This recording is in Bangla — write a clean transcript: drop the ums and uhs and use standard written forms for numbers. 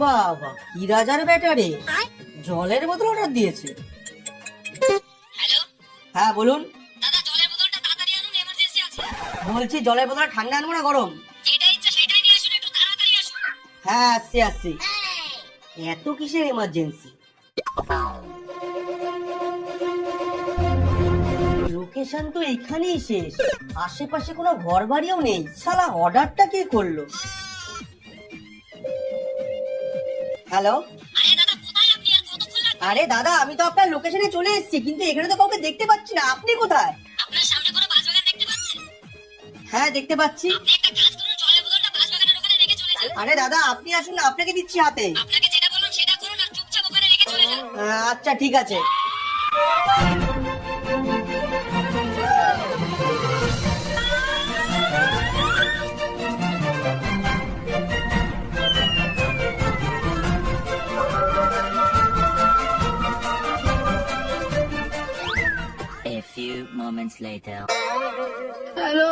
বাবা, কি রাজার ব্যাটারে, জলের বোতল অর্ডার দিয়েছে। হ্যালো হ্যাঁ বলুন। দাদা, জলের বোতলটা তাড়াতাড়ি আনুন, এমার্জেন্সি আছে। বলছি জলের বোতল ঠান্ডা আনবো না গরম? যেটা ইচ্ছা সেটাই নিয়ে আসুন, একটু তাড়াতাড়ি আসুন। হ্যাঁ আসছি আসছি। এত কিসের এমার্জেন্সি? লোকেশন তো এখানেই শেষ, আশেপাশে কোনো ঘর বাড়িও নেই। শালা অর্ডারটা কে করলো? হ্যালো। আরে দাদা, কোথায় আপনি? আর কতক্ষণ লাগবে? আরে দাদা, আমি তো আপনার লোকেশনে চলে এসেছি, কিন্তু এখানে তো কাউকে দেখতে পাচ্ছি না। আপনি কোথায়? আপনার সামনে কোনো বাসবাগান দেখতে পাচ্ছেন? হ্যাঁ দেখতে পাচ্ছি। আপনি একটা কাজ করুন, জলের বোতলটা বাসবাগানের ওখানে রেখে চলে যান। আরে দাদা, আপনি আসুন না, আপনাকে দিচ্ছি হাতে। আপনাকে যেটা বললাম সেটা করুন আর চুপচাপ ওখানে রেখে চলে যান। আচ্ছা ঠিক আছে। A few moments later. Hello.